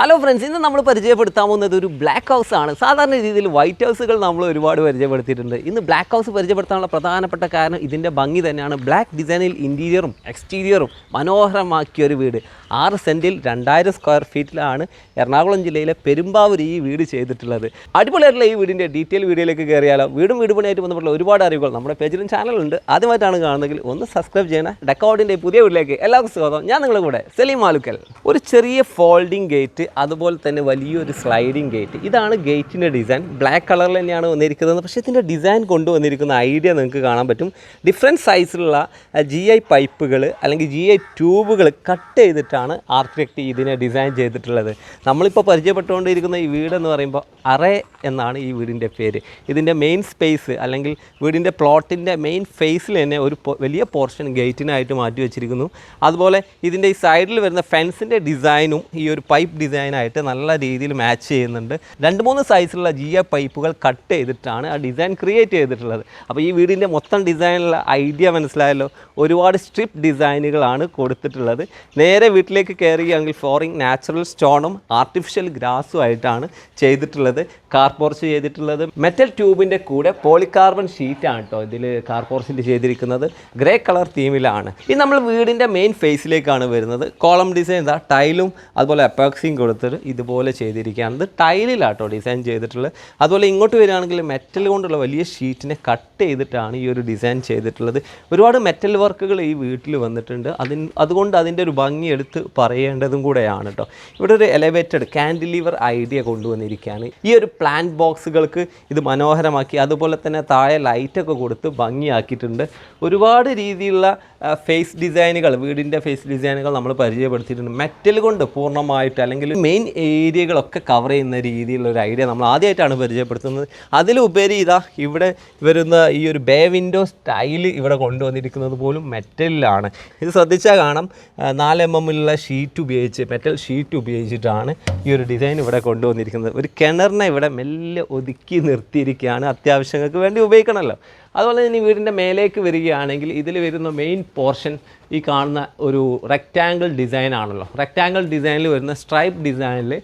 Hello friends, ഇന്ന് നമ്മൾ പരിചയപ്പെടുത്താൻ പോകുന്നത് ഒരു ബ്ലാക്ക് ഹൗസ് ആണ്. സാധാരണ രീതിയിൽ വൈറ്റ് ഹൗസുകൾ നമ്മൾ ഒരുപാട് പരിചയപ്പെടുത്തിയിട്ടുണ്ട്. ഇന്ന് ബ്ലാക്ക് ഹൗസ് പരിചയപ്പെടുത്താനുള്ള പ്രധാനപ്പെട്ട കാരണം ഇതിൻ്റെ ഭംഗി തന്നെയാണ്. ബ്ലാക്ക് ഡിസൈനിൽ ഇൻറ്റീരിയറും എക്സ്റ്റീരിയറും മനോഹരമാക്കിയൊരു വീട് 6 സെൻറ്റിൽ 2000 സ്ക്വയർ ഫീറ്റിലാണ് എറണാകുളം ജില്ലയിലെ പെരുമ്പാവൂർ ഈ വീട് ചെയ്തിട്ടുള്ളത്. അടിപൊളിയായിട്ടുള്ള ഈ വീടിൻ്റെ ഡീറ്റെയിൽ വീഡിയോയിലേക്ക് കയറിയാലോ. വീട് പണിയായിട്ട് ബന്ധപ്പെട്ടുള്ള ഒരുപാട് അറിവുകൾ നമ്മുടെ പേജിലും ചാനലുണ്ട്. ആദ്യമായിട്ടാണ് കാണുന്നതെങ്കിൽ ഒന്ന് സബ്സ്ക്രൈബ് ചെയ്യണം. ഡെക്കോഡിൻ്റെ പുതിയ വീട്ടിലേക്ക് എല്ലാവർക്കും സ്വാഗതം. ഞാൻ നിങ്ങളുടെ കൂടെ സലീം മാലുക്കൽ. ഒരു ചെറിയ ഫോൾഡിംഗ് ഗേറ്റ്, അതുപോലെ തന്നെ വലിയൊരു സ്ലൈഡിംഗ് ഗേറ്റ്. ഇതാണ് ഗേറ്റിൻ്റെ ഡിസൈൻ. ബ്ലാക്ക് കളറിൽ തന്നെയാണ് വന്നിരിക്കുന്നത്. പക്ഷേ ഇതിൻ്റെ ഡിസൈൻ കൊണ്ടുവന്നിരിക്കുന്ന ഐഡിയ നിങ്ങൾക്ക് കാണാൻ പറ്റും. ഡിഫറെൻറ്റ് സൈസിലുള്ള GI പൈപ്പുകൾ അല്ലെങ്കിൽ GI ട്യൂബുകൾ കട്ട് ചെയ്തിട്ടാണ് ആർക്കിടെക്റ്റ് ഇതിനെ ഡിസൈൻ ചെയ്തിട്ടുള്ളത്. നമ്മളിപ്പോൾ പരിചയപ്പെട്ടുകൊണ്ടിരിക്കുന്ന ഈ വീടെന്ന് പറയുമ്പോൾ അറേ എന്നാണ് ഈ വീടിൻ്റെ പേര്. ഇതിൻ്റെ മെയിൻ സ്പേസ് അല്ലെങ്കിൽ വീടിൻ്റെ പ്ലോട്ടിൻ്റെ മെയിൻ ഫേസിൽ തന്നെ ഒരു വലിയ പോർഷൻ ഗേറ്റിനായിട്ട് മാറ്റി വെച്ചിരിക്കുന്നു. അതുപോലെ ഇതിൻ്റെ ഈ സൈഡിൽ വരുന്ന ഫെൻസിൻ്റെ ഡിസൈനും ഈ ഒരു പൈപ്പ് ഡിസൈനായിട്ട് നല്ല രീതിയിൽ മാച്ച് ചെയ്യുന്നുണ്ട്. 2-3 സൈസിലുള്ള GI പൈപ്പുകൾ കട്ട് ചെയ്തിട്ടാണ് ആ ഡിസൈൻ ക്രിയേറ്റ് ചെയ്തിട്ടുള്ളത്. അപ്പോൾ ഈ വീടിൻ്റെ മൊത്തം ഡിസൈനുള്ള ഐഡിയ മനസ്സിലായല്ലോ. ഒരുപാട് സ്ട്രിപ്പ് ഡിസൈനുകളാണ് കൊടുത്തിട്ടുള്ളത്. നേരെ വീട്ടിലേക്ക് കയറുകയാണെങ്കിൽ ഫ്ലോറിംഗ് നാച്ചുറൽ സ്റ്റോണും ആർട്ടിഫിഷ്യൽ ഗ്രാസും ആയിട്ടാണ് ചെയ്തിട്ടുള്ളത്. കാർ പോർച്ച് ചെയ്തിട്ടുള്ളത് മെറ്റൽ ട്യൂബിൻ്റെ കൂടെ പോളികാർബൺ ഷീറ്റാണ് കേട്ടോ ഇതിൽ കാർ പോർച്ചിൽ ചെയ്തിരിക്കുന്നത്. ഗ്രേ കളർ തീമിലാണ്. ഇത് നമ്മൾ വീടിൻ്റെ മെയിൻ ഫേസിലേക്കാണ് വരുന്നത്. കോളം ഡിസൈൻ ഇതാ ടൈലും അതുപോലെ അപ്പോക്സിയും കൊടുത്തിട്ട് ഇതുപോലെ ചെയ്തിരിക്കുകയാണ്. ഇത് ടൈലിലാട്ടോ ഡിസൈൻ ചെയ്തിട്ടുള്ളത്. അതുപോലെ ഇങ്ങോട്ട് വരികയാണെങ്കിൽ മെറ്റൽ കൊണ്ടുള്ള വലിയ ഷീറ്റിനെ കട്ട് ചെയ്തിട്ടാണ് ഈ ഒരു ഡിസൈൻ ചെയ്തിട്ടുള്ളത്. ഒരുപാട് മെറ്റൽ വർക്കുകൾ ഈ വീട്ടിൽ വന്നിട്ടുണ്ട്. അതുകൊണ്ട് അതിൻ്റെ ഒരു ഭംഗി എടുത്ത് പറയേണ്ടതും കൂടെയാണ് കേട്ടോ. ഇവിടെ ഒരു എലവേറ്റഡ് കാൻഡിലിവർ ഐഡിയ കൊണ്ടുവന്നിരിക്കുകയാണ്. ഈ ഒരു പ്ലാന്റ് ബോക്സുകൾക്ക് ഇത് മനോഹരമാക്കി. അതുപോലെ തന്നെ താഴെ ലൈറ്റൊക്കെ കൊടുത്ത് ഭംഗിയാക്കിയിട്ടുണ്ട്. ഒരുപാട് രീതിയിലുള്ള ഫേസ് ഡിസൈനുകൾ, വീടിൻ്റെ ഫേസ് ഡിസൈനുകൾ നമ്മൾ പരിചയപ്പെടുത്തിയിട്ടുണ്ട്. മെറ്റൽ കൊണ്ട് പൂർണ്ണമായിട്ട് അല്ലെങ്കിൽ മെയിൻ ഏരിയകളൊക്കെ കവർ ചെയ്യുന്ന രീതിയിലുള്ള ഒരു ഐഡിയ നമ്മൾ ആദ്യമായിട്ടാണ് പരിചയപ്പെടുത്തുന്നത്. അതിലുപരി ഇതാ ഇവിടെ വരുന്ന ഈ ഒരു ബേ വിൻഡോ സ്റ്റൈല് ഇവിടെ കൊണ്ടുവന്നിരിക്കുന്നത് പോലും മെറ്റലിലാണ്. ഇത് ശ്രദ്ധിച്ചാൽ കാണാം 4 mm ഷീറ്റ് ഉപയോഗിച്ച്, മെറ്റൽ ഷീറ്റ് ഉപയോഗിച്ചിട്ടാണ് ഈ ഒരു ഡിസൈൻ ഇവിടെ കൊണ്ടുവന്നിരിക്കുന്നത്. ഒരു കിണറിനെ ഇവിടെ മെല്ലെ ഒതുക്കി നിർത്തിയിരിക്കുകയാണ്. അത്യാവശ്യങ്ങൾക്ക് വേണ്ടി ഉപയോഗിക്കണമല്ലോ. അതുപോലെ തന്നെ ഈ വീടിൻ്റെ മേലേക്ക് വരികയാണെങ്കിൽ ഇതിൽ വരുന്ന മെയിൻ പോർഷൻ ഈ കാണുന്ന ഒരു റെക്റ്റാങ്കിൾ ഡിസൈൻ ആണല്ലോ. റെക്റ്റാങ്കിൾ ഡിസൈനിൽ വരുന്ന സ്ട്രൈപ്പ് ഡിസൈനിൽ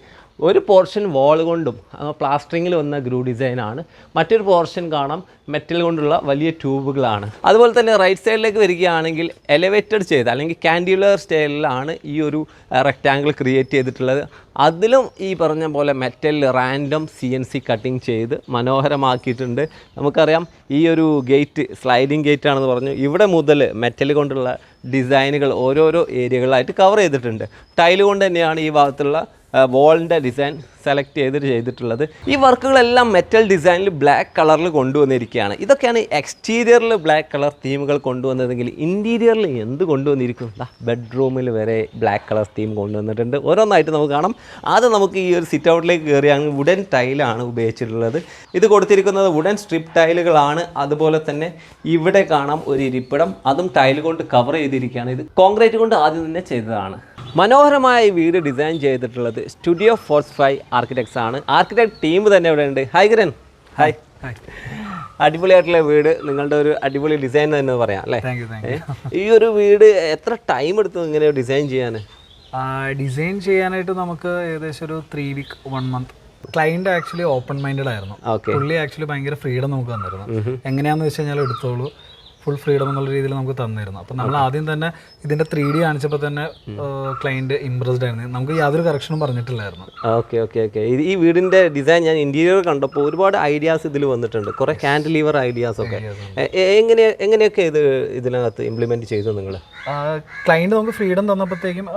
ഒരു പോർഷൻ വാൾ കൊണ്ടും പ്ലാസ്റ്ററിങ്ങിൽ വന്ന ഗ്രൂ ഡിസൈനാണ്. മറ്റൊരു പോർഷൻ കാണാം മെറ്റൽ കൊണ്ടുള്ള വലിയ ട്യൂബുകളാണ്. അതുപോലെ തന്നെ റൈറ്റ് സൈഡിലേക്ക് വരികയാണെങ്കിൽ എലവേറ്റഡ് ചെയ്ത് അല്ലെങ്കിൽ കാൻഡിലർ സ്റ്റൈലിലാണ് ഈ ഒരു റെക്റ്റാങ്കിൾ ക്രിയേറ്റ് ചെയ്തിട്ടുള്ളത്. അതിലും ഈ പറഞ്ഞ പോലെ മെറ്റൽ റാൻഡം CNC കട്ടിങ് ചെയ്ത് മനോഹരമാക്കിയിട്ടുണ്ട്. നമുക്കറിയാം ഈ ഒരു ഗേറ്റ് സ്ലൈഡിങ് ഗേറ്റ് ആണെന്ന് പറഞ്ഞു. ഇവിടെ മുതൽ മെറ്റൽ കൊണ്ടുള്ള ഡിസൈനുകൾ ഓരോരോ ഏരിയകളായിട്ട് കവർ ചെയ്തിട്ടുണ്ട്. ടൈല് കൊണ്ട് തന്നെയാണ് ഈ ഭാഗത്തുള്ള വോളിൻ്റെ ഡിസൈൻ സെലക്ട് ചെയ്തിട്ടുള്ളത്. ഈ വർക്കുകളെല്ലാം മെറ്റൽ ഡിസൈനിൽ ബ്ലാക്ക് കളറിൽ കൊണ്ടുവന്നിരിക്കുകയാണ്. ഇതൊക്കെയാണ് എക്സ്റ്റീരിയറിൽ ബ്ലാക്ക് കളർ തീമുകൾ കൊണ്ടുവന്നതെങ്കിൽ ഇൻറ്റീരിയറിൽ എന്ത് കൊണ്ടുവന്നിരിക്കും? ബെഡ്റൂമിൽ വരെ ബ്ലാക്ക് കളർ തീം കൊണ്ടുവന്നിട്ടുണ്ട്. ഓരോന്നായിട്ട് നമുക്ക് കാണാം. ആദ്യം നമുക്ക് ഈ ഒരു സിറ്റ് ഔട്ടിലേക്ക് കയറിയാണെങ്കിൽ വുഡൻ ടൈലാണ് ഉപയോഗിച്ചിട്ടുള്ളത്. ഇത് കൊടുത്തിരിക്കുന്നത് വുഡൻ സ്ട്രിപ്പ് ടൈലുകളാണ്. അതുപോലെ തന്നെ ഇവിടെ കാണാം ഒരു ഇരിപ്പിടം, അതും ടൈൽ കൊണ്ട് കവർ ചെയ്തിരിക്കുകയാണ്. ഇത് കോൺക്രീറ്റ് കൊണ്ട് ആദ്യം തന്നെ ചെയ്തതാണ്. മനോഹരമായ ഈ വീട് ഡിസൈൻ ചെയ്തിട്ടുള്ളത് സ്റ്റുഡിയോ ഫോർസ് 5 ആർക്കിടെക്ട്സ് ആണ്. ആർക്കിടെക്ട് ടീം തന്നെ ഇവിടെ ഉണ്ട്. ഹായ് കിരൺ. ഹായ്. അടിപൊളിയായിട്ടുള്ള വീട്, നിങ്ങളുടെ ഒരു അടിപൊളി ഡിസൈൻ തന്നെ പറയാം അല്ലേ? ഈ ഒരു വീട് എത്ര ടൈം എടുത്തു ഇങ്ങനെ ഡിസൈൻ ചെയ്യാൻ? ഡിസൈൻ ചെയ്യാനായിട്ട് നമുക്ക് ഏകദേശം ഒരു 3 week 1 month. Client actually open minded ആയിരുന്നു. പുള്ളി ആക്ച്വലി ഭയങ്കര ഫ്രീഡം നമുക്ക് തന്നിരുന്നു. എങ്ങനെയാന്ന് വെച്ച് കഴിഞ്ഞാൽ എടുത്തോളൂ, ഫുൾ ഫ്രീഡം എന്നുള്ള രീതിയിൽ നമുക്ക് തന്നിരുന്നു. അപ്പം നമ്മൾ ആദ്യം തന്നെ ഇതിൻ്റെ 3D കാണിച്ചപ്പോൾ തന്നെ ക്ലയൻറ്റ് ഇംപ്രസ്ഡ് ആയിരുന്നു. നമുക്ക് യാതൊരു കറക്ഷനും പറഞ്ഞിട്ടില്ലായിരുന്നു. ഓക്കെ. ഈ വീടിൻ്റെ ഡിസൈൻ ഞാൻ ഇൻറ്റീരിയർ കണ്ടപ്പോൾ ഒരുപാട് ഐഡിയാസ് ഇതിൽ വന്നിട്ടുണ്ട്. കുറേ കാൻഡിലിവർ ഐഡിയാസൊക്കെ എങ്ങനെയൊക്കെ ഇതിനകത്ത് ഇംപ്ലിമെൻറ്റ് ചെയ്തു നിങ്ങൾ? ക്ലയൻറ്റ് നമുക്ക് ഫ്രീഡം തന്നപ്പോഴത്തേക്കും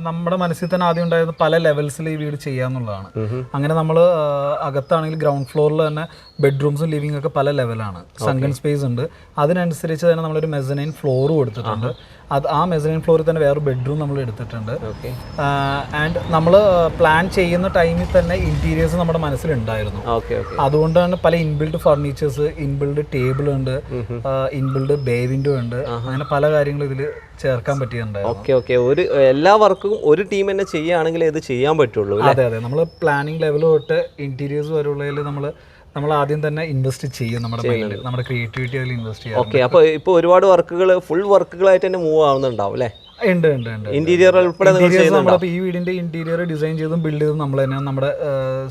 നമ്മുടെ മനസ്സിൽ തന്നെ ആദ്യം ഉണ്ടായിരുന്നത് പല ലെവൽസിൽ ഈ വീട് ചെയ്യാന്നുള്ളതാണ്. അങ്ങനെ നമ്മൾ അകത്താണെങ്കിൽ ഗ്രൗണ്ട് ഫ്ലോറിൽ തന്നെ ബെഡ്റൂംസും ലിവിംഗ് ഒക്കെ പല ലെവലാണ്. സങ്കൻ സ്പേസ് ഉണ്ട്. അതിനനുസരിച്ച് തന്നെ നമ്മളൊരു മെസനൈൻ ഫ്ലോർ കൊടുത്തിട്ടുണ്ട്. ആ മെസനൈൻ ഫ്ലോറിൽ തന്നെ വേറെ ബെഡ്റൂം നമ്മൾ എടുത്തിട്ടുണ്ട്. ആൻഡ് നമ്മൾ പ്ലാൻ ചെയ്യുന്ന ടൈമിൽ തന്നെ ഇന്റീരിയേഴ്സ് നമ്മുടെ മനസ്സിലുണ്ടായിരുന്നു. അതുകൊണ്ടാണ് പല ഇൻബിൽഡ് ഫർണിച്ചേഴ്സ്, ഇൻബിൽഡ് ടേബിൾ ഉണ്ട്, ഇൻബിൽഡ് ബേ വിൻഡോ ഉണ്ട്, അങ്ങനെ പല കാര്യങ്ങളും ഇതിൽ ചേർക്കാൻ പറ്റിയിട്ടുണ്ടായിരുന്നു. ഒരു എല്ലാ വർക്കും ഒരു ടീം തന്നെ ചെയ്യുകയാണെങ്കിൽ ഇത് ചെയ്യാൻ പറ്റുള്ളൂ. അതെ. നമ്മൾ പ്ലാനിങ് ലെവൽ തൊട്ട് ഇന്റീരിയേഴ്സ് വരെയുള്ളതിൽ നമ്മൾ ആദ്യം തന്നെ ഇൻവെസ്റ്റ് ചെയ്യും. നമ്മുടെ ക്രിയേറ്റിവിറ്റി അതിൽ ഇൻവെസ്റ്റ് ചെയ്യും. അപ്പോൾ ഇപ്പോൾ ഒരുപാട് വർക്കുകൾ ഫുൾ വർക്കുകളായിട്ട് തന്നെ മൂവ് ആവുന്നുണ്ടാവും അല്ലേ? ഉണ്ട് ഉണ്ട് ഉണ്ട്. ഇന്റീരിയർ ഉൾപ്പെടെ നിങ്ങൾ ഇന്റീരിയേഴ്സ് ചെയ്യുന്നുണ്ടോ? നമ്മളിപ്പോൾ ഈ വീടിന്റെ ഇന്റീരിയർ ഡിസൈൻ ചെയ്തും ബിൽഡ് ചെയ്തും നമ്മൾ തന്നെ, നമ്മുടെ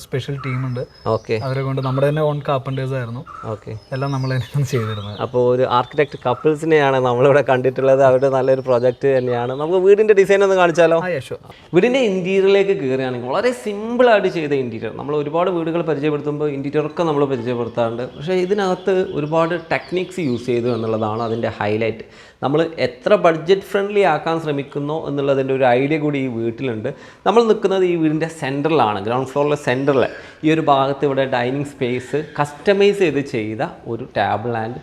സ്പെഷ്യൽ ടീമുണ്ട്, ഓക്കെ അവരെ കൊണ്ട് നമ്മുടെ തന്നെ ഓൺ കാർപ്പൻറ്റേഴ്സ് ആയിരുന്നു, ഓക്കെ. എല്ലാം നമ്മൾ തന്നെയാണ് ചെയ്തിരുന്നത്. അപ്പോൾ ഒരു ആർക്കിടെക്ട് കപ്പിൾസിനെയാണ് നമ്മളിവിടെ കണ്ടിട്ടുള്ളത്. അവരുടെ നല്ലൊരു പ്രോജക്റ്റ് തന്നെയാണ്. നമുക്ക് വീടിൻ്റെ ഡിസൈൻ ഒന്ന് കാണിച്ചാലോ? യെസ്. വീടിൻ്റെ ഇൻറ്റീരിയറിലേക്ക് കയറുകയാണെങ്കിൽ വളരെ സിമ്പിളായിട്ട് ചെയ്ത ഇൻറ്റീരിയർ. നമ്മൾ ഒരുപാട് വീടുകൾ പരിചയപ്പെടുത്തുമ്പോൾ ഇൻറ്റീരിയറൊക്കെ നമ്മൾ പരിചയപ്പെടുത്താറുണ്ട്. പക്ഷേ ഇതിനകത്ത് ഒരുപാട് ടെക്നിക്സ് യൂസ് ചെയ്തു എന്നുള്ളതാണ് അതിൻ്റെ ഹൈലൈറ്റ്. നമ്മൾ എത്ര ബഡ്ജറ്റ് ഫ്രണ്ട്ലി ആക്കാൻ ശ്രമിക്കുന്നോ എന്നുള്ളതിൻ്റെ ഒരു ഐഡിയ കൂടി ഈ വീട്ടിലുണ്ട്. നമ്മൾ നിൽക്കുന്നത് ഈ വീടിൻ്റെ സെൻറ്ററിലാണ്, ഗ്രൗണ്ട് ഫ്ലോറിലെ സെൻറ്ററിൽ. ഈ ഒരു ഭാഗത്ത് ഇവിടെ ഡൈനിങ് സ്പേസ് കസ്റ്റമൈസ് ചെയ്ത ഒരു ടേബിൾ ആൻഡ്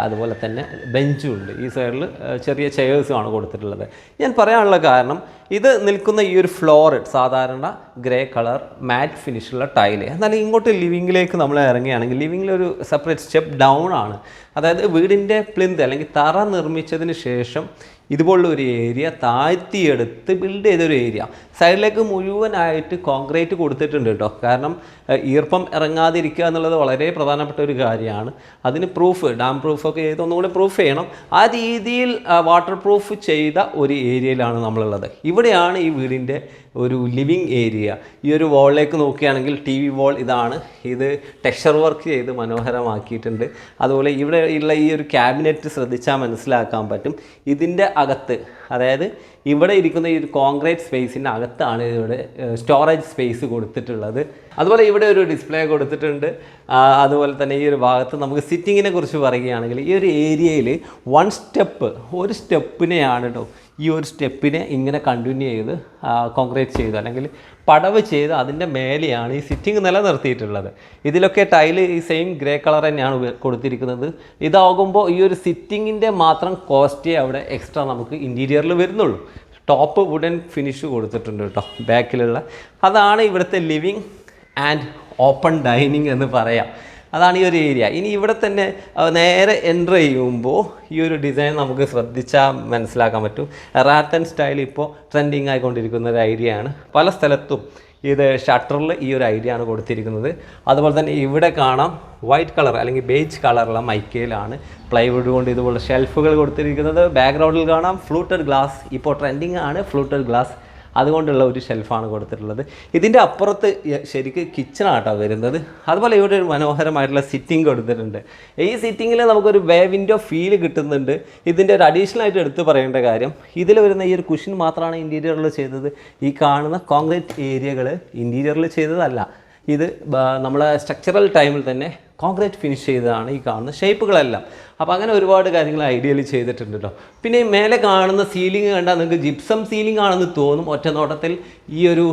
അതുപോലെ തന്നെ ബെഞ്ചും ഉണ്ട്. ഈ സൈഡിൽ ചെറിയ ചെയേഴ്സുമാണ് കൊടുത്തിട്ടുള്ളത്. ഞാൻ പറയാനുള്ള കാരണം, ഇത് നിൽക്കുന്ന ഈ ഒരു ഫ്ലോർ സാധാരണ ഗ്രേ കളർ മാറ്റ് ഫിനിഷുള്ള ടൈല്. എന്നാൽ ഇങ്ങോട്ട് ലിവിങ്ങിലേക്ക് നമ്മൾ ഇറങ്ങുകയാണെങ്കിൽ ലിവിങ്ങിലൊരു സെപ്പറേറ്റ് സ്റ്റെപ്പ് ഡൗൺ ആണ്. അതായത് വീടിൻ്റെ പ്ലിന്ത് അല്ലെങ്കിൽ തറ നിർമ്മിച്ചതിന് ശേഷം ഇതുപോലുള്ള ഒരു ഏരിയ താഴ്ത്തിയെടുത്ത് ബിൽഡ് ചെയ്തൊരു ഏരിയ. സൈഡിലേക്ക് മുഴുവനായിട്ട് കോൺക്രീറ്റ് കൊടുത്തിട്ടുണ്ട് കേട്ടോ. കാരണം ഈർപ്പം ഇറങ്ങാതിരിക്കുക എന്നുള്ളത് വളരെ പ്രധാനപ്പെട്ട ഒരു കാര്യമാണ്. അതിന് പ്രൂഫ്, ഡാം പ്രൂഫൊക്കെ ചെയ്ത് ഒന്നുകൂടി പ്രൂഫ് ചെയ്യണം. ആ രീതിയിൽ വാട്ടർ പ്രൂഫ് ചെയ്ത ഒരു ഏരിയയിലാണ് നമ്മളുള്ളത്. ഇവിടെയാണ് ഈ വീടിൻ്റെ ഒരു ലിവിങ് ഏരിയ. ഈ ഒരു വാളിലേക്ക് നോക്കുകയാണെങ്കിൽ ടി വി വാൾ ഇതാണ്. ഇത് ടെക്സ്ചർ വർക്ക് ചെയ്ത് മനോഹരമാക്കിയിട്ടുണ്ട്. അതുപോലെ ഇവിടെ ഉള്ള ഈ ഒരു ക്യാബിനറ്റ് ശ്രദ്ധിച്ചാൽ മനസ്സിലാക്കാൻ പറ്റും. ഇതിൻ്റെ അകത്ത്, അതായത് ഇവിടെ ഇരിക്കുന്ന ഈ ഒരു കോൺക്രീറ്റ് സ്പേസിൻ്റെ അകത്താണ് ഇവിടെ സ്റ്റോറേജ് സ്പേസ് കൊടുത്തിട്ടുള്ളത്. അതുപോലെ ഇവിടെ ഒരു ഡിസ്പ്ലേ കൊടുത്തിട്ടുണ്ട്. അതുപോലെ തന്നെ ഈ ഒരു ഭാഗത്ത് നമുക്ക് സിറ്റിങ്ങിനെ കുറിച്ച് പറയുകയാണെങ്കിൽ ഈ ഒരു ഏരിയയിൽ ഒരു സ്റ്റെപ്പിനെയാണ് കേട്ടോ, ഈ ഒരു സ്റ്റെപ്പിനെ ഇങ്ങനെ കണ്ടിന്യൂ ചെയ്ത് കോൺക്രീറ്റ് ചെയ്ത് അല്ലെങ്കിൽ പടവ് ചെയ്ത് അതിൻ്റെ മേലെയാണ് ഈ സിറ്റിംഗ് നിലനിർത്തിയിട്ടുള്ളത്. ഇതിലൊക്കെ ടൈല് ഈ സെയിം ഗ്രേ കളർ തന്നെയാണ് കൊടുത്തിരിക്കുന്നത്. ഇതാകുമ്പോൾ ഈ ഒരു സിറ്റിങ്ങിൻ്റെ മാത്രം കോസ്റ്റേ അവിടെ എക്സ്ട്രാ നമുക്ക് ഇൻറ്റീരിയറിൽ വരുന്നുള്ളൂ. ടോപ്പ് വുഡൻ ഫിനിഷ് കൊടുത്തിട്ടുണ്ട് കേട്ടോ ബാക്കിലുള്ള. അതാണ് ഇവിടുത്തെ ലിവിങ് ആൻഡ് ഓപ്പൺ ഡൈനിങ് എന്ന് പറയാം. അതാണ് ഈ ഒരു ഏരിയ. ഇനി ഇവിടെ തന്നെ നേരെ എൻ്റർ ചെയ്യുമ്പോൾ ഈ ഒരു ഡിസൈൻ നമുക്ക് ശ്രദ്ധിച്ചാൽ മനസ്സിലാക്കാൻ പറ്റും. റാത്തൻ സ്റ്റൈൽ ഇപ്പോൾ ട്രെൻഡിങ് ആയിക്കൊണ്ടിരിക്കുന്ന ഒരു ഐഡിയ ആണ്. പല സ്ഥലത്തും ഇത് ഷട്ടറിൽ ഈ ഒരു ഐഡിയ ആണ് കൊടുത്തിരിക്കുന്നത്. അതുപോലെ തന്നെ ഇവിടെ കാണാം വൈറ്റ് കളർ അല്ലെങ്കിൽ ബേജ് കളറുള്ള മൈക്കയിലാണ് പ്ലൈവുഡ് കൊണ്ട് ഇതുപോലെ ഷെൽഫുകൾ കൊടുത്തിരിക്കുന്നത്. ബാക്ക്ഗ്രൗണ്ടിൽ കാണാം ഫ്ലൂട്ടഡ് ഗ്ലാസ്, ഇപ്പോൾ ട്രെൻഡിങ് ആണ് ഫ്ലൂട്ടഡ് ഗ്ലാസ്, അതുകൊണ്ടുള്ള ഒരു ഷെൽഫാണ് കൊടുത്തിട്ടുള്ളത്. ഇതിൻ്റെ അപ്പുറത്ത് ശരിക്കും കിച്ചണാട്ടോ വരുന്നത്. അതുപോലെ ഇവിടെ ഒരു മനോഹരമായിട്ടുള്ള സിറ്റിംഗ് കൊടുത്തിട്ടുണ്ട്. ഈ സിറ്റിങ്ങിൽ നമുക്കൊരു വേ വിൻഡോ ഫീൽ കിട്ടുന്നുണ്ട്. ഇതിൻ്റെ ഒരു അഡീഷണൽ ആയിട്ട് എടുത്ത് പറയേണ്ട കാര്യം, ഇതിൽ വരുന്ന ഈ ഒരു കുഷൻ മാത്രമാണ് ഇൻറ്റീരിയറിൽ ചെയ്തത്. ഈ കാണുന്ന കോൺക്രീറ്റ് ഏരിയകൾ ഇൻറ്റീരിയറിൽ ചെയ്തതല്ല. ഇത് നമ്മളെ സ്ട്രക്ചറൽ ടൈമിൽ തന്നെ കോൺക്രീറ്റ് ഫിനിഷ് ചെയ്തതാണ് ഈ കാണുന്ന ഷേപ്പുകളെല്ലാം. അപ്പോൾ അങ്ങനെ ഒരുപാട് കാര്യങ്ങൾ ഐഡിയലി ചെയ്തിട്ടുണ്ട് കേട്ടോ. പിന്നെ മേലെ കാണുന്ന സീലിംഗ് കണ്ടാൽ നിങ്ങൾക്ക് ജിപ്സം സീലിംഗ് ആണെന്ന് തോന്നും. ഒറ്റ നോട്ടത്തിൽ ഈ ഒരു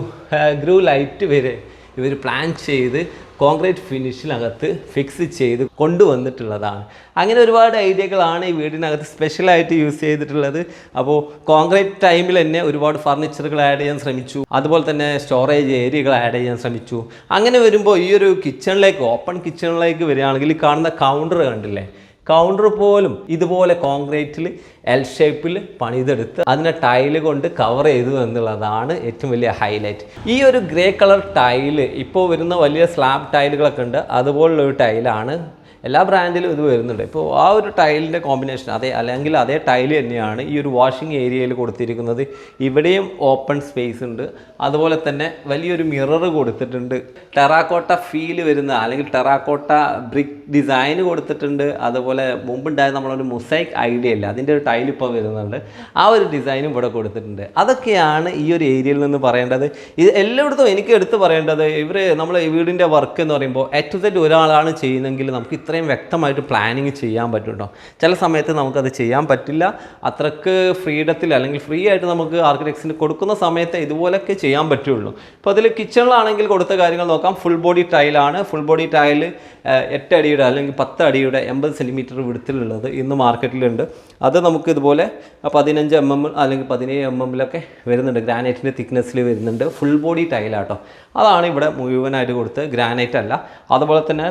ഗ്രൂ ലൈറ്റ് വരെ ഇവർ പ്ലാൻ ചെയ്ത് കോൺക്രീറ്റ് ഫിനിഷിനകത്ത് ഫിക്സ് ചെയ്ത് കൊണ്ടുവന്നിട്ടുള്ളതാണ്. അങ്ങനെ ഒരുപാട് ഐഡിയകളാണ് ഈ വീടിനകത്ത് സ്പെഷ്യലായിട്ട് യൂസ് ചെയ്തിട്ടുള്ളത്. അപ്പോൾ കോൺക്രീറ്റ് ടൈമിൽ തന്നെ ഒരുപാട് ഫർണിച്ചറുകൾ ആഡ് ചെയ്യാൻ ശ്രമിച്ചു. അതുപോലെ തന്നെ സ്റ്റോറേജ് ഏരിയകൾ ആഡ് ചെയ്യാൻ ശ്രമിച്ചു. അങ്ങനെ വരുമ്പോൾ ഈ ഒരു കിച്ചണിലേക്ക്, ഓപ്പൺ കിച്ചണിലേക്ക് വരികയാണെങ്കിൽ കാണുന്ന കൗണ്ടർ കണ്ടില്ലേ, കൗണ്ടർ പോലും ഇതുപോലെ കോൺക്രീറ്റിൽ എൽ ഷേപ്പിൽ പണിതെടുത്ത് അതിനെ ടൈല് കൊണ്ട് കവർ ചെയ്തു എന്നുള്ളതാണ് ഏറ്റവും വലിയ ഹൈലൈറ്റ്. ഈ ഒരു ഗ്രേ കളർ ടൈല് ഇപ്പോൾ വരുന്ന വലിയ സ്ലാബ് ടൈലുകളൊക്കെ ഉണ്ട്, അതുപോലുള്ളൊരു ടൈലാണ്. എല്ലാ ബ്രാൻഡിലും ഇത് വരുന്നുണ്ട്. ഇപ്പോൾ ആ ഒരു ടൈലിൻ്റെ കോമ്പിനേഷൻ അല്ലെങ്കിൽ അതേ ടൈല് തന്നെയാണ് ഈ ഒരു വാഷിംഗ് ഏരിയയിൽ കൊടുത്തിരിക്കുന്നത്. ഇവിടെയും ഓപ്പൺ സ്പേസ് ഉണ്ട്. അതുപോലെ തന്നെ വലിയൊരു മിറർ കൊടുത്തിട്ടുണ്ട്. ടെറാക്കോട്ട ഫീല് വരുന്ന അല്ലെങ്കിൽ ടെറാക്കോട്ട ബ്രിക്ക് ഡിസൈൻ കൊടുത്തിട്ടുണ്ട്. അതുപോലെ മുമ്പുണ്ടായ നമ്മളൊരു മൊസൈക്ക് ഐഡിയ ഇല്ല, അതിൻ്റെ ഒരു ടൈൽ ഇപ്പോൾ വരുന്നുണ്ട്. ആ ഒരു ഡിസൈനും ഇവിടെ കൊടുത്തിട്ടുണ്ട്. അതൊക്കെയാണ് ഈ ഒരു ഏരിയയിൽ നിന്ന് പറയേണ്ടത്. ഇത് എല്ലായിടത്തും എനിക്ക് എടുത്ത് പറയേണ്ടത്, നമ്മൾ വീടിൻ്റെ വർക്ക് എന്ന് പറയുമ്പോൾ A to Z ഒരാളാണ് ചെയ്യുന്നതെങ്കിൽ നമുക്ക് ഇത്രയും വ്യക്തമായിട്ട് പ്ലാനിങ് ചെയ്യാൻ പറ്റും കേട്ടോ. ചില സമയത്ത് നമുക്കത് ചെയ്യാൻ പറ്റില്ല. അത്രക്ക് ഫ്രീഡത്തിൽ അല്ലെങ്കിൽ ഫ്രീ ആയിട്ട് നമുക്ക് ആർക്കിടെക്ട്സിന് കൊടുക്കുന്ന സമയത്ത് ഇതുപോലൊക്കെ ചെയ്യാൻ പറ്റുള്ളൂ. ഇപ്പോൾ അതിൽ കിച്ചണിലാണെങ്കിൽ കൊടുത്ത കാര്യങ്ങൾ നോക്കാം. ഫുൾ ബോഡി ടൈലാണ്. ഫുൾ ബോഡി ടൈല് 8 അടിയുടെ അല്ലെങ്കിൽ 10 അടിയുടെ 80 സെൻറ്റിമീറ്റർ വിടുത്തിലുള്ളത് ഇന്ന് മാർക്കറ്റിലുണ്ട്. അത് നമുക്ക് ഇതുപോലെ 15 mm അല്ലെങ്കിൽ 17 mm വരുന്നുണ്ട്. ഗ്രാനൈറ്റിൻ്റെ തിക്നെസ്സിൽ വരുന്നുണ്ട്. ഫുൾ ബോഡി ടൈലാട്ടോ. അതാണ് ഇവിടെ മുഴുവനായിട്ട് കൊടുത്ത്, ഗ്രാനൈറ്റ് അല്ല. അതുപോലെ തന്നെ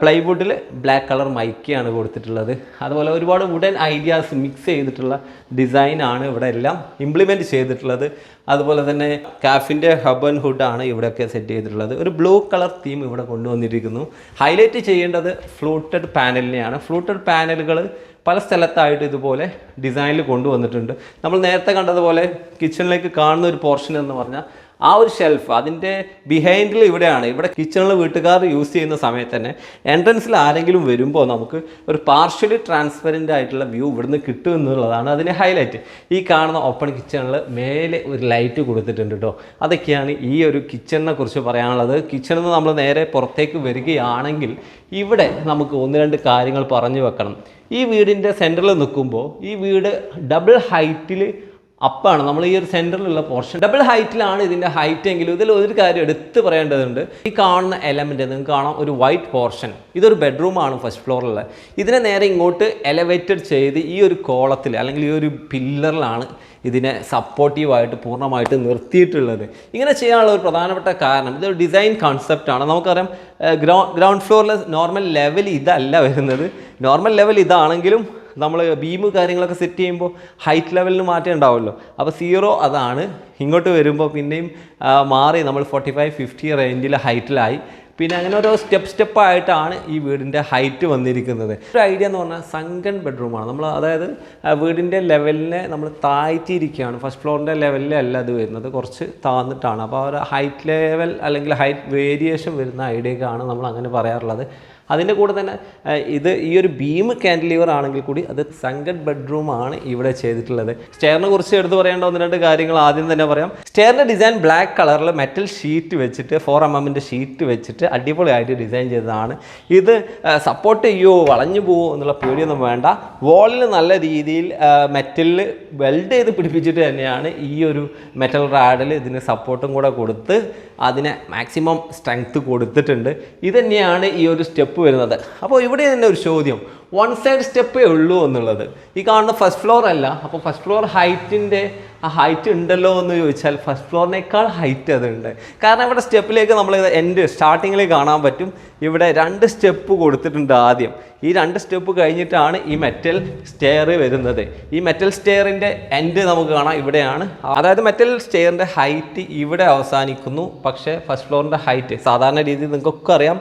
പ്ലൈവുഡിൽ ബ്ലാക്ക് കളർ മൈക്കയാണ് കൊടുത്തിട്ടുള്ളത്. അതുപോലെ ഒരുപാട് വുഡൻ ഐഡിയാസ് മിക്സ് ചെയ്തിട്ടുള്ള ഡിസൈനാണ് ഇവിടെ എല്ലാം ഇംപ്ലിമെൻറ്റ് ചെയ്തിട്ടുള്ളത്. അതുപോലെ തന്നെ കാഫിൻ്റെ ഹബ് ആൻഡ് ഹുഡാണ് ഇവിടെയൊക്കെ സെറ്റ് ചെയ്തിട്ടുള്ളത്. ഒരു ബ്ലൂ കളർ തീം ഇവിടെ കൊണ്ടുവന്നിരിക്കുന്നു. ഹൈലൈറ്റ് ചെയ്യേണ്ടത് ഫ്ലൂട്ടഡ് പാനലിനെയാണ്. ഫ്ലൂട്ടഡ് പാനലുകൾ പല സ്ഥലത്തായിട്ട് ഇതുപോലെ ഡിസൈനിൽ കൊണ്ടുവന്നിട്ടുണ്ട്. നമ്മൾ നേരത്തെ കണ്ടതുപോലെ കിച്ചണിലേക്ക് കാണുന്ന ഒരു പോർഷൻ എന്ന് പറഞ്ഞാൽ ആ ഒരു ഷെൽഫ് അതിൻ്റെ ബിഹൈൻഡിൽ ഇവിടെയാണ്. ഇവിടെ കിച്ചണിൽ വീട്ടുകാർ യൂസ് ചെയ്യുന്ന സമയത്ത് തന്നെ എൻട്രൻസിൽ ആരെങ്കിലും വരുമ്പോൾ നമുക്ക് ഒരു പാർഷ്യലി ട്രാൻസ്പെറൻ്റ് ആയിട്ടുള്ള വ്യൂ ഇവിടുന്ന് കിട്ടും എന്നുള്ളതാണ് അതിൻ്റെ ഹൈലൈറ്റ്. ഈ കാണുന്ന ഓപ്പൺ കിച്ചണിൽ മേലെ ഒരു ലൈറ്റ് കൊടുത്തിട്ടുണ്ട് കേട്ടോ. അതൊക്കെയാണ് ഈ ഒരു കിച്ചണിനെ കുറിച്ച് പറയാനുള്ളത്. കിച്ചണിൽ നിന്ന് നമ്മൾ നേരെ പുറത്തേക്ക് വരികയാണെങ്കിൽ ഇവിടെ നമുക്ക് 1-2 കാര്യങ്ങൾ പറഞ്ഞു വെക്കണം. ഈ വീടിൻ്റെ സെൻറ്ററിൽ നിൽക്കുമ്പോൾ ഈ വീട് ഡബിൾ ഹൈറ്റിൽ അപ്പാണ്. നമ്മൾ ഈ ഒരു സെൻറ്ററിലുള്ള പോർഷൻ ഡബിൾ ഹൈറ്റിലാണ് ഇതിൻ്റെ ഹൈറ്റ് എങ്കിലും ഇതിൽ ഒരു കാര്യം എടുത്ത് പറയേണ്ടതുണ്ട്. ഈ കാണുന്ന എലമെൻറ്റ് നിങ്ങൾക്ക് കാണാം, ഒരു വൈറ്റ് പോർഷൻ. ഇതൊരു ബെഡ്റൂമാണ് ഫസ്റ്റ് ഫ്ലോറിലുള്ള. ഇതിനെ നേരെ ഇങ്ങോട്ട് എലവേറ്റഡ് ചെയ്ത് ഈ ഒരു കോളത്തിൽ അല്ലെങ്കിൽ ഈ ഒരു പില്ലറിലാണ് ഇതിനെ സപ്പോർട്ടീവായിട്ട് പൂർണ്ണമായിട്ട് നിർത്തിയിട്ടുള്ളത്. ഇങ്ങനെ ചെയ്യാനുള്ള ഒരു പ്രധാനപ്പെട്ട കാരണം ഇതൊരു ഡിസൈൻ കോൺസെപ്റ്റാണ്. നമുക്കറിയാം ഗ്രൗണ്ട് ഫ്ലോറിൽ നോർമൽ ലെവൽ ഇതല്ല വരുന്നത്. നോർമൽ ലെവൽ ഇതാണെങ്കിലും നമ്മൾ ബീം കാര്യങ്ങളൊക്കെ സെറ്റ് ചെയ്യുമ്പോൾ ഹൈറ്റ് ലെവലിന് മാറ്റം ഉണ്ടാവുമല്ലോ. അപ്പോൾ 0 അതാണ്. ഇങ്ങോട്ട് വരുമ്പോൾ പിന്നെയും മാറി നമ്മൾ 45-50 റേഞ്ചിൽ ഹൈറ്റിലായി. പിന്നെ അങ്ങനെ ഓരോ സ്റ്റെപ്പായിട്ടാണ് ഈ വീടിൻ്റെ ഹൈറ്റ് വന്നിരിക്കുന്നത്. ഒരു ഐഡിയ എന്ന് പറഞ്ഞാൽ സങ്കൺ ബെഡ്റൂമാണ്. നമ്മൾ അതായത് വീടിൻ്റെ ലെവലിനെ നമ്മൾ താഴ്ത്തിയിരിക്കുകയാണ്. ഫസ്റ്റ് ഫ്ലോറിൻ്റെ ലെവലിലല്ല അത് വരുന്നത്, കുറച്ച് താഴ്ന്നിട്ടാണ്. അപ്പോൾ ഒരു ഹൈറ്റ് ലെവൽ അല്ലെങ്കിൽ ഹൈറ്റ് വേരിയേഷൻ വരുന്ന ഐഡിയക്കാണ് നമ്മൾ അങ്ങനെ പറയാറുള്ളത്. അതിൻ്റെ കൂടെ തന്നെ ഈ ഒരു ബീം കാൻഡിലിവർ ആണെങ്കിൽ കൂടി അത് സങ്കൺ ബെഡ്റൂമാണ് ഇവിടെ ചെയ്തിട്ടുള്ളത്. സ്റ്റെയറിനെ കുറിച്ച് എടുത്ത് പറയേണ്ട 1-2 കാര്യങ്ങൾ ആദ്യം തന്നെ പറയാം. സ്റ്റെയറിൻ്റെ ഡിസൈൻ ബ്ലാക്ക് കളറിൽ മെറ്റൽ ഷീറ്റ് വെച്ചിട്ട് 4mm ഷീറ്റ് വെച്ചിട്ട് അടിപൊളിയായിട്ട് ഡിസൈൻ ചെയ്തതാണ്. ഇത് സപ്പോർട്ട് ചെയ്യുമോ വളഞ്ഞു പോവോ എന്നുള്ള പേടിയൊന്നും വേണ്ട. വാളിൽ നല്ല രീതിയിൽ മെറ്റലിൽ വെൽഡ് ചെയ്ത് പിടിപ്പിച്ചിട്ട് തന്നെയാണ് ഈ ഒരു മെറ്റൽ റാഡിൽ ഇതിന് സപ്പോർട്ടും കൂടെ കൊടുത്ത് അതിനെ മാക്സിമം സ്ട്രെങ്ത് കൊടുത്തിട്ടുണ്ട്. ഇത് തന്നെയാണ് ഈ ഒരു സ്റ്റെപ്പ് വരുന്നത്. അപ്പോൾ ഇവിടെ തന്നെ ഒരു ചോദ്യം, 1 സൈഡ് സ്റ്റെപ്പേ ഉള്ളൂ എന്നുള്ളത്. ഈ കാണുന്ന ഫസ്റ്റ് ഫ്ലോർ അല്ല. അപ്പോൾ ഫസ്റ്റ് ഫ്ലോർ ഹൈറ്റിൻ്റെ ആ ഹൈറ്റ് ഉണ്ടല്ലോ എന്ന് ചോദിച്ചാൽ ഫസ്റ്റ് ഫ്ലോറിനേക്കാൾ ഹൈറ്റ് അതുണ്ട്. കാരണം ഇവിടെ സ്റ്റെപ്പിലേക്ക് നമ്മൾ സ്റ്റാർട്ടിങ്ങിൽ കാണാൻ പറ്റും. ഇവിടെ 2 സ്റ്റെപ്പ് കൊടുത്തിട്ടുണ്ട് ആദ്യം. ഈ 2 സ്റ്റെപ്പ് കഴിഞ്ഞിട്ടാണ് ഈ മെറ്റൽ സ്റ്റെയർ വരുന്നത്. ഈ മെറ്റൽ സ്റ്റെയറിൻ്റെ എൻഡ് നമുക്ക് കാണാം ഇവിടെയാണ്. അതായത് മെറ്റൽ സ്റ്റെയറിൻ്റെ ഹൈറ്റ് ഇവിടെ അവസാനിക്കുന്നു. പക്ഷേ ഫസ്റ്റ് ഫ്ലോറിൻ്റെ ഹൈറ്റ് സാധാരണ രീതിയിൽ നിങ്ങൾക്കൊക്കെ അറിയാം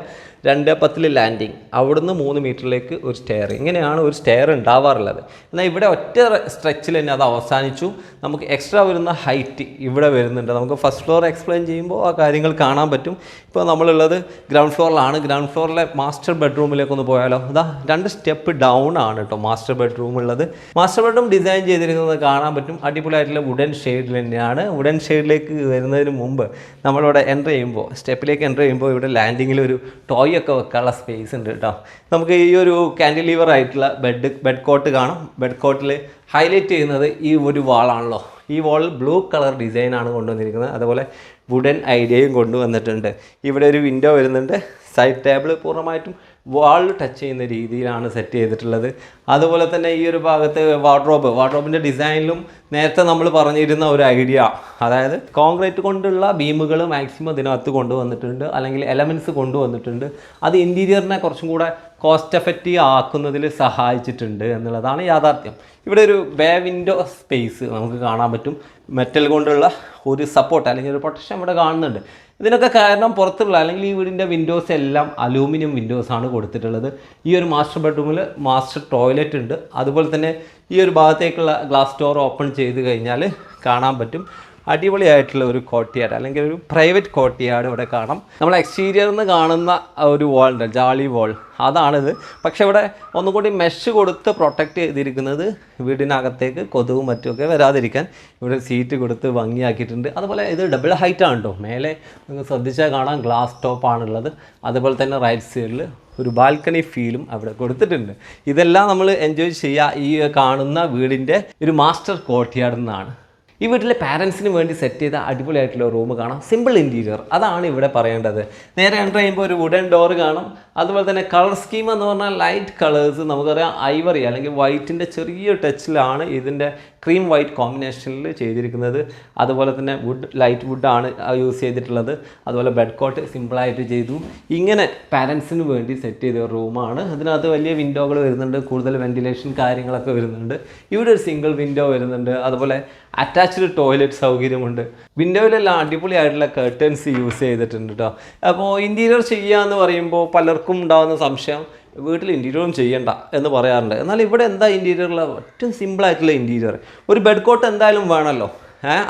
2.10 ലാൻഡിങ്, അവിടുന്ന് 3 മീറ്ററിലേക്ക് ഒരു സ്റ്റെയർ. ഇങ്ങനെയാണ് ഒരു സ്റ്റെയർ ഉണ്ടാവാറുള്ളത്. എന്നാൽ ഇവിടെ ഒറ്റ സ്ട്രെച്ചിൽ തന്നെ അത് അവസാനിച്ചു. നമുക്ക് എക്സ്ട്രാ വരുന്ന ഹൈറ്റ് ഇവിടെ വരുന്നുണ്ട്. നമുക്ക് ഫസ്റ്റ് ഫ്ലോർ എക്സ്പ്ലെയിൻ ചെയ്യുമ്പോൾ ആ കാര്യങ്ങൾ കാണാൻ പറ്റും. ഇപ്പോൾ നമ്മളുള്ളത് ഗ്രൗണ്ട് ഫ്ലോറിലാണ്. ഗ്രൗണ്ട് ഫ്ലോറിലെ മാസ്റ്റർ ബെഡ്റൂമിലേക്കൊന്ന് പോയാലോ. അതാ 2 സ്റ്റെപ്പ് ഡൗൺ ആണ് കേട്ടോ മാസ്റ്റർ ബെഡ്റൂം ഉള്ളത്. മാസ്റ്റർ ബെഡ്റൂം ഡിസൈൻ ചെയ്തിരിക്കുന്നത് കാണാൻ പറ്റും. അടിപൊളിയായിട്ടുള്ള വുഡൻ ഷെയ്ഡിൽ തന്നെയാണ്. വുഡൻ ഷെയ്ഡിലേക്ക് വരുന്നതിന് മുമ്പ് നമ്മളിവിടെ എൻ്റർ ചെയ്യുമ്പോൾ സ്റ്റെപ്പിലേക്ക് എൻ്റർ ചെയ്യുമ്പോൾ ഇവിടെ ലാൻഡിങ്ങിൽ ഒരു ടോയ് ഒക്കെ വെക്കാനുള്ള സ്പേസ് ഉണ്ട് കേട്ടോ. നമുക്ക് ഈ ഒരു കാൻഡിലിവർ ആയിട്ടുള്ള ബെഡ് കോട്ട് കാണാം. ബെഡ് കോട്ടിൽ ഹൈലൈറ്റ് ചെയ്യുന്നത് ഈ ഒരു വാളാണല്ലോ. ഈ വാൾ ബ്ലൂ കളർ ഡിസൈനാണ് കൊണ്ടുവന്നിരിക്കുന്നത്. അതുപോലെ വുഡൻ ഐഡിയയും കൊണ്ടുവന്നിട്ടുണ്ട്. ഇവിടെ ഒരു വിൻഡോ വരുന്നുണ്ട്. സൈഡ് ടേബിൾ പൂർണ്ണമായിട്ടും വാൾ ടച്ച് ചെയ്യുന്ന രീതിയിലാണ് സെറ്റ് ചെയ്തിട്ടുള്ളത്. അതുപോലെ തന്നെ ഈ ഒരു ഭാഗത്ത് വാർഡ്രോബിൻ്റെ ഡിസൈനിലും നേരത്തെ നമ്മൾ പറഞ്ഞിരുന്ന ഒരു ഐഡിയ, അതായത് കോൺക്രീറ്റ് കൊണ്ടുള്ള ബീമുകൾ മാക്സിമം ഇതിനകത്ത് കൊണ്ടുവന്നിട്ടുണ്ട്, അല്ലെങ്കിൽ എലമെൻറ്റ്സ് കൊണ്ടുവന്നിട്ടുണ്ട്. അത് ഇൻറ്റീരിയറിനെ കുറച്ചും കൂടെ കോസ്റ്റ് എഫക്റ്റീവ് ആക്കുന്നതിൽ സഹായിച്ചിട്ടുണ്ട് എന്നുള്ളതാണ് യാഥാർത്ഥ്യം. ഇവിടെ ഒരു ബേ വിൻഡോ സ്പേസ് നമുക്ക് കാണാൻ പറ്റും. മെറ്റൽ കൊണ്ടുള്ള ഒരു സപ്പോർട്ട് അല്ലെങ്കിൽ ഒരു പ്രൊട്ടക്ഷൻ ഇവിടെ കാണുന്നുണ്ട്. ഇതിനൊക്കെ കാരണം പുറത്തുള്ള അല്ലെങ്കിൽ ഈ വീടിൻ്റെ വിൻഡോസ് എല്ലാം അലൂമിനിയം വിൻഡോസാണ് കൊടുത്തിട്ടുള്ളത്. ഈ ഒരു മാസ്റ്റർ ബെഡ്റൂമിൽ മാസ്റ്റർ ടോയ്ലറ്റ് ഉണ്ട്. അതുപോലെ തന്നെ ഈ ഒരു ഭാഗത്തേക്കുള്ള ഗ്ലാസ് ഡോർ ഓപ്പൺ ചെയ്ത് കഴിഞ്ഞാൽ കാണാൻ പറ്റും അടിപൊളിയായിട്ടുള്ള ഒരു കോർട്ട്യാർഡ് അല്ലെങ്കിൽ ഒരു പ്രൈവറ്റ് കോർട്ട്യാർഡ് ഇവിടെ കാണാം. നമ്മൾ എക്സ്റ്റീരിയറിൽ നിന്ന് കാണുന്ന ഒരു വാൾ ഉണ്ട്, ജാളി വാൾ, അതാണിത്. പക്ഷേ ഇവിടെ ഒന്നുകൂടി മെഷ് കൊടുത്ത് പ്രൊട്ടക്റ്റ് ചെയ്തിരിക്കുന്നത് വീടിനകത്തേക്ക് കൊതുകും മറ്റുമൊക്കെ വരാതിരിക്കാൻ ഇവിടെ സീറ്റ് കൊടുത്ത് ഭംഗിയാക്കിയിട്ടുണ്ട്. അതുപോലെ ഇത് ഡബിൾ ഹൈറ്റ് ആണ് കേട്ടോ. മേലെ നിങ്ങൾ ശ്രദ്ധിച്ചാൽ കാണാം ഗ്ലാസ് ടോപ്പാണുള്ളത്. അതുപോലെ തന്നെ റൈറ്റ് സൈഡിൽ ഒരു ബാൽക്കണി ഫീലും അവിടെ കൊടുത്തിട്ടുണ്ട്. ഇതെല്ലാം നമ്മൾ എൻജോയ് ചെയ്യുക ഈ കാണുന്ന വീടിൻ്റെ ഒരു മാസ്റ്റർ കോർട്ട്യാർഡിൽ നിന്നാണ്. ഈ വീട്ടിലെ പാരൻസിന് വേണ്ടി സെറ്റ് ചെയ്ത അടിപൊളിയായിട്ടുള്ള റൂം കാണാം. സിമ്പിൾ ഇൻറ്റീരിയർ, അതാണ് ഇവിടെ പറയേണ്ടത്. നേരെ എൻ്റർ ചെയ്യുമ്പോൾ ഒരു വുഡൻ ഡോർ കാണാം. അതുപോലെ തന്നെ കളർ സ്കീം എന്ന് പറഞ്ഞാൽ ലൈറ്റ് കളേഴ്സ്, നമുക്കറിയാം ഐവറി അല്ലെങ്കിൽ വൈറ്റിൻ്റെ ചെറിയ ടച്ചിലാണ് ഇതിൻ്റെ ക്രീം വൈറ്റ് കോമ്പിനേഷനിൽ ചെയ്തിരിക്കുന്നത്. അതുപോലെ തന്നെ ലൈറ്റ് വുഡാണ് യൂസ് ചെയ്തിട്ടുള്ളത്. അതുപോലെ ബെഡ് കോട്ട് സിമ്പിളായിട്ട് ചെയ്തു. ഇങ്ങനെ പാരൻസിന് വേണ്ടി സെറ്റ് ചെയ്ത റൂമാണ്. ഇതിനകത്ത് വലിയ വിൻഡോകൾ വരുന്നുണ്ട്, കൂടുതൽ വെന്റിലേഷൻ കാര്യങ്ങളൊക്കെ വരുന്നുണ്ട്. ഇവിടെ ഒരു സിംഗിൾ വിൻഡോ വരുന്നുണ്ട്. അതുപോലെ അറ്റാച്ച്ഡ് ടോയ്ലറ്റ് സൗകര്യമുണ്ട്. വിൻഡോയിലെല്ലാം അടിപൊളിയായിട്ടുള്ള കർട്ടൻസ് യൂസ് ചെയ്തിട്ടുണ്ട് കേട്ടോ. അപ്പോൾ ഇൻറ്റീരിയർ ചെയ്യുക എന്ന് പറയുമ്പോൾ പലർക്കും ഉണ്ടാകുന്ന സംശയം, വീട്ടിൽ ഇൻറ്റീരിയറും ചെയ്യണ്ട എന്ന് പറയാറുണ്ട്. എന്നാൽ ഇവിടെ എന്താ ഇൻറ്റീരിയറുള്ള ഏറ്റവും സിമ്പിളായിട്ടുള്ള ഇൻറ്റീരിയർ. ഒരു ബെഡ് കോട്ട് എന്തായാലും വേണമല്ലോ,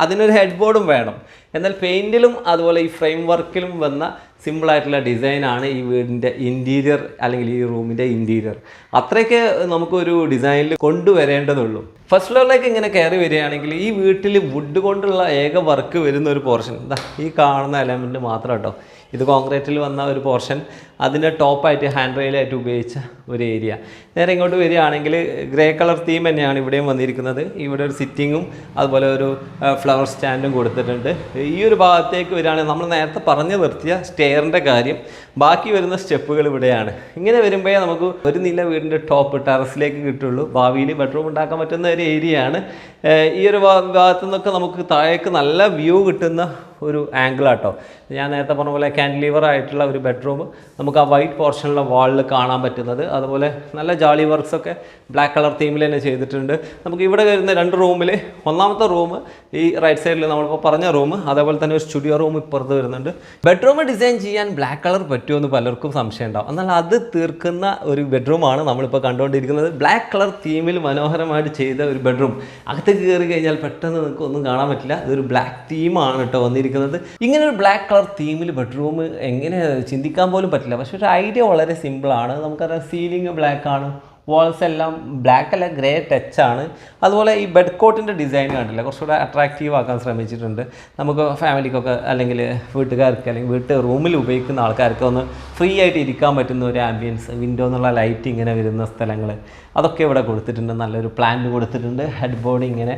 അതിനൊരു ഹെഡ് ബോർഡും വേണം. എന്നാൽ പെയിൻറ്റിലും അതുപോലെ ഈ ഫ്രെയിം വർക്കിലും വന്ന സിമ്പിളായിട്ടുള്ള ഡിസൈനാണ് ഈ വീടിൻ്റെ ഇൻറ്റീരിയർ അല്ലെങ്കിൽ ഈ റൂമിൻ്റെ ഇൻറ്റീരിയർ. അത്രയ്ക്ക് നമുക്കൊരു ഡിസൈനിൽ കൊണ്ടുവരേണ്ടതുള്ളൂ. ഫസ്റ്റ് ഫ്ലോറിലേക്ക് ഇങ്ങനെ കയറി വരികയാണെങ്കിൽ ഈ വീട്ടിൽ വുഡ് കൊണ്ടുള്ള ഏക വർക്ക് വരുന്ന ഒരു പോർഷൻ എന്താ ഈ കാണുന്ന എലമെൻറ്റ് മാത്രം കേട്ടോ. ഇത് കോൺക്രീറ്റിൽ വന്ന ഒരു പോർഷൻ, അതിൻ്റെ ടോപ്പായിട്ട് ഹാൻഡ് റെയിലായിട്ട് ഉപയോഗിച്ച ഒരു ഏരിയ. നേരെ ഇങ്ങോട്ട് വരികയാണെങ്കിൽ ഗ്രേ കളർ തീം തന്നെയാണ് ഇവിടെയും വന്നിരിക്കുന്നത്. ഇവിടെ ഒരു സിറ്റിങ്ങും അതുപോലെ ഒരു ഫ്ലവർ സ്റ്റാൻഡും കൊടുത്തിട്ടുണ്ട്. ഈ ഒരു ഭാഗത്തേക്ക് വരികയാണെങ്കിൽ നമ്മൾ നേരത്തെ പറഞ്ഞു നിർത്തിയ സ്റ്റെയറിൻ്റെ കാര്യം, ബാക്കി വരുന്ന സ്റ്റെപ്പുകൾ ഇവിടെയാണ്. ഇങ്ങനെ വരുമ്പോഴേ നമുക്ക് ഒരു നില വീടിൻ്റെ ടോപ്പ് ടെറസിലേക്ക് കിട്ടുള്ളൂ. ഭാവിയിൽ ബെഡ്റൂം ഉണ്ടാക്കാൻ പറ്റുന്ന ഒരു ഏരിയയാണ്. ഈ ഒരു ഭാഗത്തു നിന്നൊക്കെ നമുക്ക് താഴേക്ക് നല്ല വ്യൂ കിട്ടുന്ന ഒരു ആംഗിളാട്ടോ. ഞാൻ നേരത്തെ പറഞ്ഞ പോലെ കാൻഡിലിവർ ആയിട്ടുള്ള ഒരു ബെഡ്റൂം നമുക്ക് ആ വൈറ്റ് പോർഷനിലുള്ള വാളിൽ കാണാൻ പറ്റുന്നത്. അതുപോലെ നല്ല ജാളി വർക്ക്സൊക്കെ ബ്ലാക്ക് കളർ തീമിൽ തന്നെ ചെയ്തിട്ടുണ്ട്. നമുക്ക് ഇവിടെ വരുന്ന 2 റൂമിൽ ഒന്നാമത്തെ റൂം ഈ റൈറ്റ് സൈഡിൽ നമ്മളിപ്പോൾ പറഞ്ഞ റൂം, അതേപോലെ തന്നെ ഒരു സ്റ്റുഡിയോ റൂം ഇപ്പുറത്ത് വരുന്നുണ്ട്. ബെഡ്റൂം ഡിസൈൻ ചെയ്യാൻ ബ്ലാക്ക് കളർ പറ്റുമെന്ന് പലർക്കും സംശയം ഉണ്ടാവും. എന്നാൽ അത് തീർക്കുന്ന ഒരു ബെഡ്റൂമാണ് നമ്മളിപ്പോൾ കണ്ടുകൊണ്ടിരിക്കുന്നത്. ബ്ലാക്ക് കളർ തീമിൽ മനോഹരമായിട്ട് ചെയ്ത ഒരു ബെഡ്റൂം. അകത്തേക്ക് കയറി കഴിഞ്ഞാൽ പെട്ടെന്ന് നിങ്ങൾക്ക് ഒന്നും കാണാൻ പറ്റില്ല. ഇതൊരു ബ്ലാക്ക് തീമാണ് കേട്ടോ വന്നിരിക്കുന്നത്. ഇങ്ങനെ ഒരു ബ്ലാക്ക് കളർ തീമിൽ ബെഡ്റൂം എങ്ങനെ ചിന്തിക്കാൻ പോലും പറ്റില്ല. പക്ഷേ ഒരു ഐഡിയ വളരെ സിമ്പിളാണ്. നമുക്കറിയാം സീലിംഗ് ബ്ലാക്ക് ആണ്, വാൾസ് എല്ലാം ബ്ലാക്ക് അല്ല ഗ്രേ ടച്ചാണ്. അതുപോലെ ഈ ബെഡ് കോട്ടിൻ്റെ ഡിസൈൻ കണ്ടില്ല, കുറച്ചുകൂടെ അട്രാക്റ്റീവ് ആക്കാൻ ശ്രമിച്ചിട്ടുണ്ട്. നമുക്ക് ഫാമിലിക്കൊക്കെ അല്ലെങ്കിൽ വീട്ടുകാർക്ക് അല്ലെങ്കിൽ വീട്ട് റൂമിൽ ഉപയോഗിക്കുന്ന ആൾക്കാർക്ക് ഒന്ന് ഫ്രീ ആയിട്ട് ഇരിക്കാൻ പറ്റുന്ന ഒരു ആംബിയൻസ്, വിൻഡോ എന്നുള്ള ലൈറ്റ് ഇങ്ങനെ വരുന്ന സ്ഥലങ്ങൾ അതൊക്കെ ഇവിടെ കൊടുത്തിട്ടുണ്ട്. നല്ലൊരു പ്ലാന്റ് കൊടുത്തിട്ടുണ്ട്, ഹെഡ് ബോർഡ് ഇങ്ങനെ,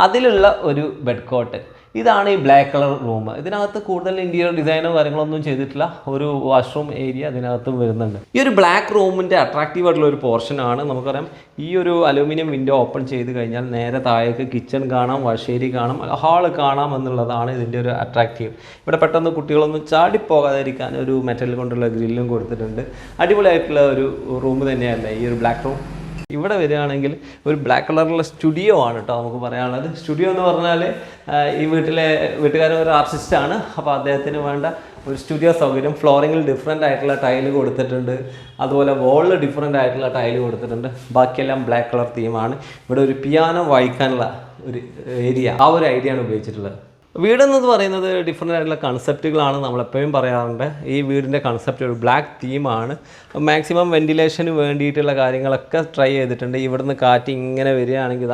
അതിലുള്ള ഒരു ബെഡ് കോട്ട്. ഇതാണ് ഈ ബ്ലാക്ക് കളർ റൂം. ഇതിനകത്ത് കൂടുതൽ ഇൻറ്റീരിയർ ഡിസൈനോ കാര്യങ്ങളൊന്നും ചെയ്തിട്ടില്ല. ഒരു വാഷ്റൂം ഏരിയ അതിനകത്തും വരുന്നുണ്ട്. ഈ ഒരു ബ്ലാക്ക് റൂമിൻ്റെ അട്രാക്റ്റീവ് ആയിട്ടുള്ള ഒരു പോർഷനാണ്. നമുക്കറിയാം ഈ ഒരു അലൂമിനിയം വിൻഡോ ഓപ്പൺ ചെയ്ത് കഴിഞ്ഞാൽ നേരെ താഴേക്ക് കിച്ചൺ കാണാം, വാഷേരി കാണാം, ഹാള് കാണാം എന്നുള്ളതാണ് ഇതിൻ്റെ ഒരു അട്രാക്റ്റീവ്. ഇവിടെ പെട്ടെന്ന് കുട്ടികളൊന്നും ചാടിപ്പോകാതിരിക്കാൻ ഒരു മെറ്റൽ കൊണ്ടുള്ള ഗ്രില്ലും കൊടുത്തിട്ടുണ്ട്. അടിപൊളിയായിട്ടുള്ള ഒരു റൂം തന്നെയല്ലേ ഈ ഒരു ബ്ലാക്ക് റൂം. ഇവിടെ വരികയാണെങ്കിൽ ഒരു ബ്ലാക്ക് കളറുള്ള സ്റ്റുഡിയോ ആണ് കേട്ടോ നമുക്ക് പറയാനുള്ളത്. സ്റ്റുഡിയോ എന്ന് പറഞ്ഞാൽ ഈ വീട്ടുകാരൻ ഒരു ആർട്ടിസ്റ്റാണ്. അപ്പോൾ അദ്ദേഹത്തിന് വേണ്ട ഒരു സ്റ്റുഡിയോ സൗകര്യം. ഫ്ലോറിങ്ങിൽ ഡിഫറെൻ്റ് ആയിട്ടുള്ള ടൈല് കൊടുത്തിട്ടുണ്ട്. അതുപോലെ വോളിൽ ഡിഫറെൻ്റ് ആയിട്ടുള്ള ടൈല് കൊടുത്തിട്ടുണ്ട്. ബാക്കിയെല്ലാം ബ്ലാക്ക് കളർ തീമാണ്. ഇവിടെ ഒരു പിയാനോ വായിക്കാനുള്ള ഒരു ഏരിയ, ആ ഒരു ഐഡിയ ആണ് ഉപയോഗിച്ചിട്ടുള്ളത്. വീടെന്നത് പറയുന്നത് ഡിഫറെൻ്റ് ആയിട്ടുള്ള കൺസെപ്റ്റുകളാണ് നമ്മളെപ്പോഴും പറയാറുണ്ട്. ഈ വീടിൻ്റെ കൺസെപ്റ്റ് ഒരു ബ്ലാക്ക് തീമാണ്. മാക്സിമം വെന്റിലേഷന് വേണ്ടിയിട്ടുള്ള കാര്യങ്ങളൊക്കെ ട്രൈ ചെയ്തിട്ടുണ്ട്. ഇവിടുന്ന് കാറ്റ് ഇങ്ങനെ വരികയാണെങ്കിൽ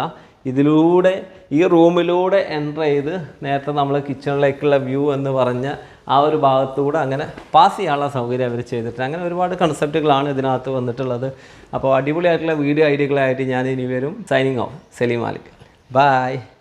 ഇതിലൂടെ ഈ റൂമിലൂടെ എൻ്റർ ചെയ്ത് നേരത്തെ നമ്മൾ കിച്ചണിലേക്കുള്ള വ്യൂ എന്ന് പറഞ്ഞ ആ ഒരു ഭാഗത്തൂടെ അങ്ങനെ പാസ് ചെയ്യാനുള്ള സൗകര്യം അവർ ചെയ്തിട്ടുണ്ട്. അങ്ങനെ ഒരുപാട് കൺസെപ്റ്റുകളാണ് ഇതിനകത്ത് വന്നിട്ടുള്ളത്. അപ്പോൾ അടിപൊളിയായിട്ടുള്ള വീഡിയോ ഐഡിയകളായിട്ട് ഞാൻ ഇനി വരും. Signing off, Saleem Malik. By.